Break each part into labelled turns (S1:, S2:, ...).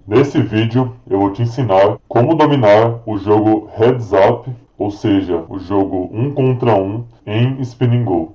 S1: Nesse vídeo eu vou te ensinar como dominar o jogo Heads Up, ou seja, o jogo 1 contra 1 em Spinning Go.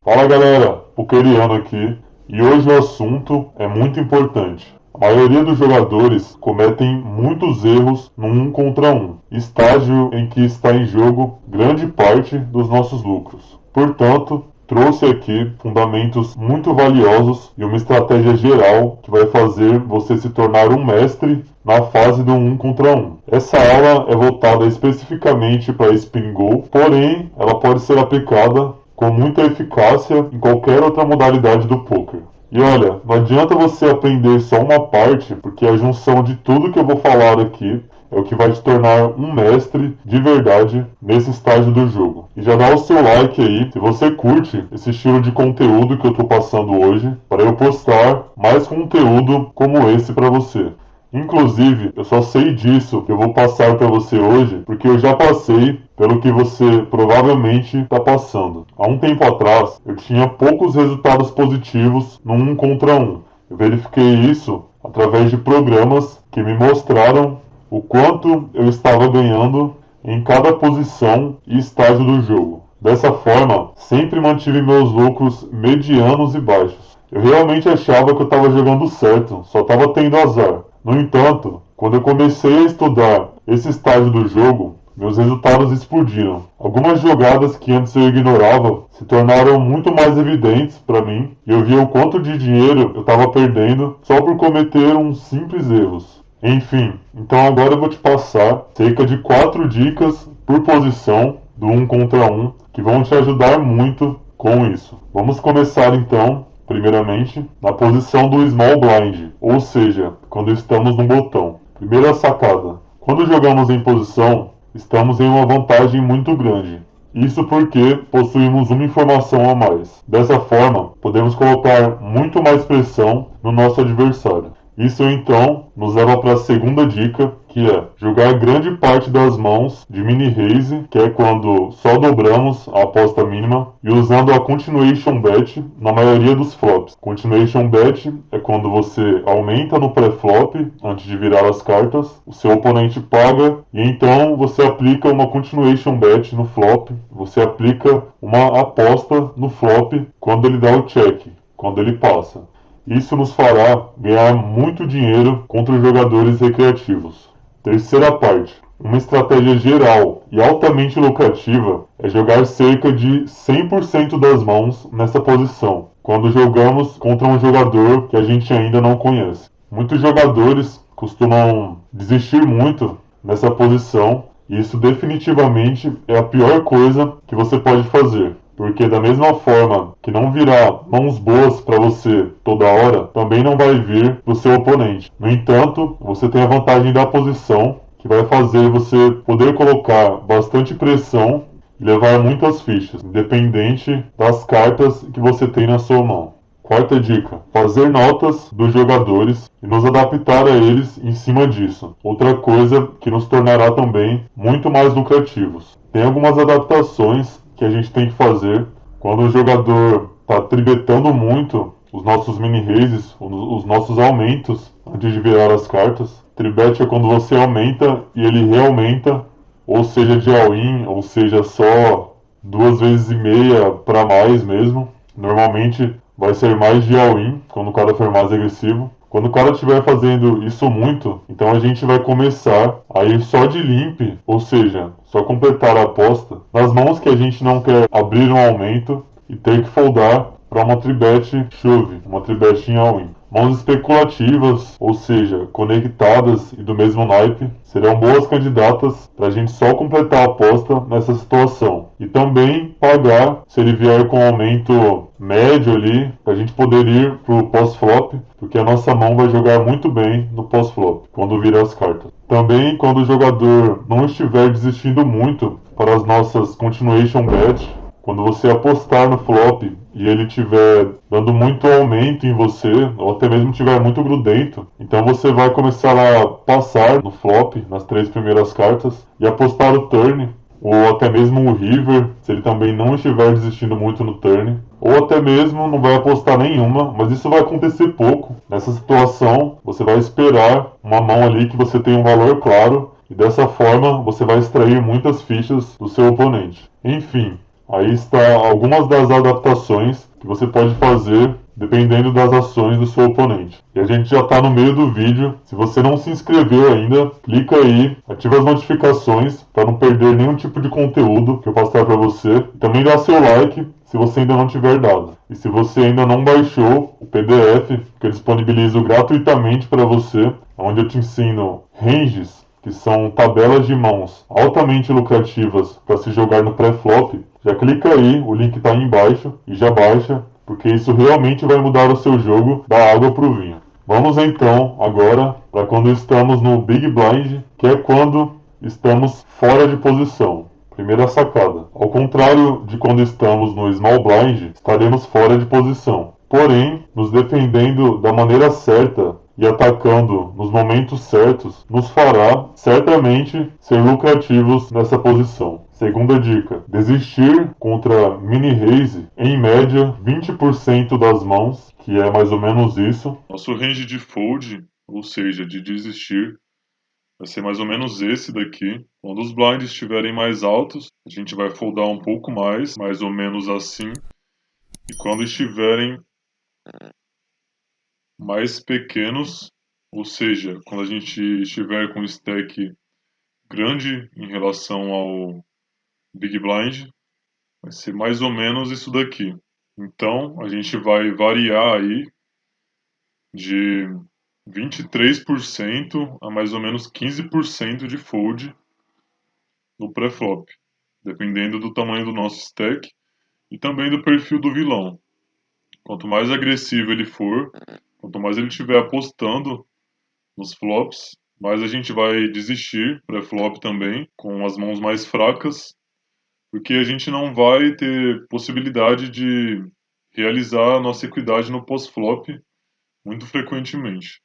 S1: Fala galera, Pokeriano aqui, e hoje o assunto é muito importante. A maioria dos jogadores cometem muitos erros no 1 contra 1, estágio em que está em jogo grande parte dos nossos lucros. Portanto, trouxe aqui fundamentos muito valiosos e uma estratégia geral que vai fazer você se tornar um mestre na fase do 1 contra 1. Essa aula é voltada especificamente para Spinning Go, porém ela pode ser aplicada com muita eficácia em qualquer outra modalidade do poker. E olha, não adianta você aprender só uma parte, porque a junção de tudo que eu vou falar aqui é o que vai te tornar um mestre de verdade nesse estágio do jogo. E já dá o seu like aí se você curte esse estilo de conteúdo que eu estou passando hoje, para eu postar mais conteúdo como esse para você. Inclusive, eu só sei disso que eu vou passar para você hoje porque eu já passei pelo que você provavelmente está passando. Há um tempo atrás, eu tinha poucos resultados positivos no 1 contra 1. Eu verifiquei isso através de programas que me mostraram o quanto eu estava ganhando em cada posição e estágio do jogo. Dessa forma, sempre mantive meus lucros medianos e baixos. Eu realmente achava que eu estava jogando certo, só estava tendo azar. No entanto, quando eu comecei a estudar esse estágio do jogo, meus resultados explodiram. Algumas jogadas que antes eu ignorava se tornaram muito mais evidentes para mim e eu via o quanto de dinheiro eu estava perdendo só por cometer uns simples erros. Enfim, então agora eu vou te passar cerca de 4 dicas por posição do 1 contra 1 que vão te ajudar muito com isso. Vamos começar então, primeiramente, na posição do Small Blind, ou seja, quando estamos no botão. Primeira sacada: quando jogamos em posição, estamos em uma vantagem muito grande. Isso porque possuímos uma informação a mais. Dessa forma, podemos colocar muito mais pressão no nosso adversário. Isso então nos leva para a segunda dica, que é jogar grande parte das mãos de mini raise, que é quando só dobramos a aposta mínima, e usando a continuation bet na maioria dos flops. Continuation bet é quando você aumenta no pré-flop antes de virar as cartas, o seu oponente paga e então você aplica uma continuation bet no flop, você aplica uma aposta no flop quando ele dá o check, quando ele passa. Isso nos fará ganhar muito dinheiro contra os jogadores recreativos. Terceira parte: uma estratégia geral e altamente lucrativa é jogar cerca de 100% das mãos nessa posição, quando jogamos contra um jogador que a gente ainda não conhece. Muitos jogadores costumam desistir muito nessa posição e isso definitivamente é a pior coisa que você pode fazer. Porque da mesma forma que não virá mãos boas para você toda hora, também não vai vir para o seu oponente. No entanto, você tem a vantagem da posição, que vai fazer você poder colocar bastante pressão e levar muitas fichas, independente das cartas que você tem na sua mão. Quarta dica: fazer notas dos jogadores e nos adaptar a eles em cima disso. Outra coisa que nos tornará também muito mais lucrativos. Tem algumas adaptações que a gente tem que fazer quando o jogador está tribetando muito os nossos mini raises, os nossos aumentos antes de virar as cartas. Tribet é quando você aumenta e ele reaumenta, ou seja de all-in, ou seja só 2,5 vezes para mais mesmo. Normalmente vai ser mais de all-in quando o cara for mais agressivo. Quando o cara estiver fazendo isso muito, então a gente vai começar a ir só de limp, ou seja, só completar a aposta nas mãos que a gente não quer abrir um aumento e ter que foldar para uma tribet shove, uma tribet em all-in. Mãos especulativas, ou seja, conectadas e do mesmo naipe, serão boas candidatas para a gente só completar a aposta nessa situação. E também pagar se ele vier com um aumento médio ali, para a gente poder ir para o pós-flop, porque a nossa mão vai jogar muito bem no pós-flop, quando virar as cartas. Também quando o jogador não estiver desistindo muito para as nossas continuation bet, quando você apostar no flop e ele estiver dando muito aumento em você, ou até mesmo estiver muito grudento, então você vai começar a passar no flop, nas 3 primeiras cartas, e apostar o turn, ou até mesmo o river, se ele também não estiver desistindo muito no turn, ou até mesmo não vai apostar nenhuma, mas isso vai acontecer pouco. Nessa situação, você vai esperar uma mão ali que você tem um valor claro, e dessa forma você vai extrair muitas fichas do seu oponente. Enfim, aí está algumas das adaptações que você pode fazer dependendo das ações do seu oponente. E a gente já está no meio do vídeo. Se você não se inscreveu ainda, clica aí, ativa as notificações para não perder nenhum tipo de conteúdo que eu passar para você. E também dá seu like se você ainda não tiver dado. E se você ainda não baixou o PDF que eu disponibilizo gratuitamente para você, onde eu te ensino ranges, que são tabelas de mãos altamente lucrativas para se jogar no pré-flop, já clica aí, o link está aí embaixo e já baixa, porque isso realmente vai mudar o seu jogo da água para o vinho. Vamos então agora para quando estamos no Big Blind, que é quando estamos fora de posição. Primeira sacada. Ao contrário de quando estamos no Small Blind, estaremos fora de posição. Porém, nos defendendo da maneira certa e atacando nos momentos certos, nos fará certamente ser lucrativos nessa posição. Segunda dica: desistir contra mini raise, em média 20% das mãos, que é mais ou menos isso. Nosso range de fold, ou seja, de desistir, vai ser mais ou menos esse daqui. Quando os blinds estiverem mais altos, a gente vai foldar um pouco mais ou menos assim. E quando estiverem mais pequenos, ou seja, quando a gente estiver com stack grande em relação ao Big Blind, vai ser mais ou menos isso daqui. Então, a gente vai variar aí de 23% a mais ou menos 15% de fold no pré-flop, dependendo do tamanho do nosso stack e também do perfil do vilão. Quanto mais agressivo ele for, quanto mais ele estiver apostando nos flops, mais a gente vai desistir pré-flop também, com as mãos mais fracas, porque a gente não vai ter possibilidade de realizar a nossa equidade no pós-flop muito frequentemente.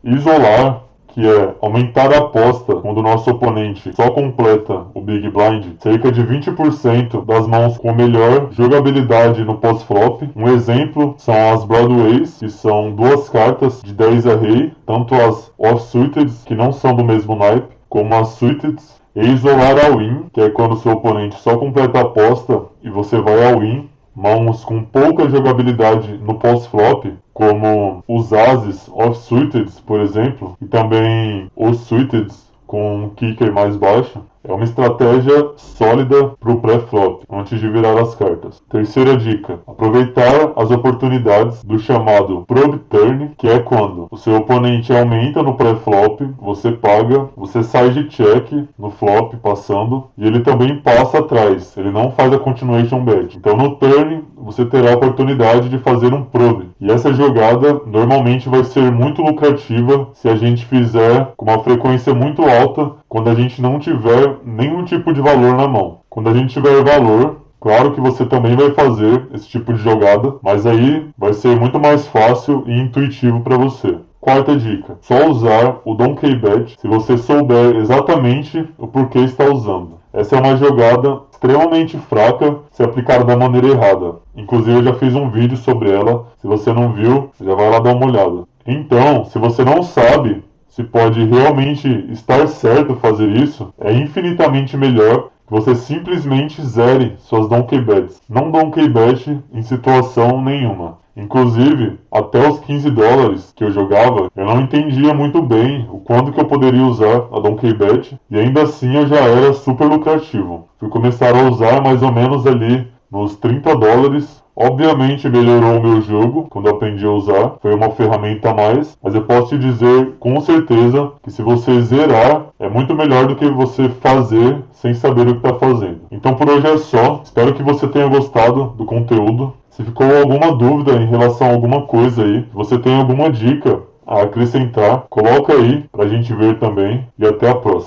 S1: Isolar, que é aumentar a aposta quando o nosso oponente só completa o Big Blind, cerca de 20% das mãos com melhor jogabilidade no pós-flop. Um exemplo são as Broadways, que são duas cartas de 10 a rei, tanto as off-suited, que não são do mesmo naipe, como as suited, e isolar a win, que é quando o seu oponente só completa a aposta e você vai ao win. Mãos com pouca jogabilidade no pós-flop, como os ases off-suited, por exemplo, e também os suited com um kicker mais baixo, é uma estratégia sólida para o pré-flop, antes de virar as cartas. Terceira dica: aproveitar as oportunidades do chamado probe turn, que é quando o seu oponente aumenta no pré-flop, você paga, você sai de check no flop passando, e ele também passa atrás, ele não faz a continuation bet. Então no turn você terá a oportunidade de fazer um probe, e essa jogada normalmente vai ser muito lucrativa se a gente fizer com uma frequência muito alta quando a gente não tiver nenhum tipo de valor na mão. Quando a gente tiver valor, claro que você também vai fazer esse tipo de jogada, mas aí vai ser muito mais fácil e intuitivo para você. Quarta dica: só usar o Donkey Bet se você souber exatamente o porquê está usando. Essa é uma jogada extremamente fraca se aplicada da maneira errada. Inclusive eu já fiz um vídeo sobre ela, se você não viu, já vai lá dar uma olhada. Então, se você não sabe se pode realmente estar certo fazer isso, é infinitamente melhor que você simplesmente zere suas Donkey Bets. Não Donkey Bet em situação nenhuma. Inclusive, até os $15 que eu jogava, eu não entendia muito bem o quando que eu poderia usar a Donkey Bet, e ainda assim eu já era super lucrativo. Fui começar a usar mais ou menos ali nos $30. Obviamente melhorou o meu jogo quando eu aprendi a usar, foi uma ferramenta a mais, mas eu posso te dizer com certeza que se você zerar, é muito melhor do que você fazer sem saber o que está fazendo. Então por hoje é só, espero que você tenha gostado do conteúdo. Se ficou alguma dúvida em relação a alguma coisa aí, se você tem alguma dica a acrescentar, coloca aí pra gente ver também, e até a próxima.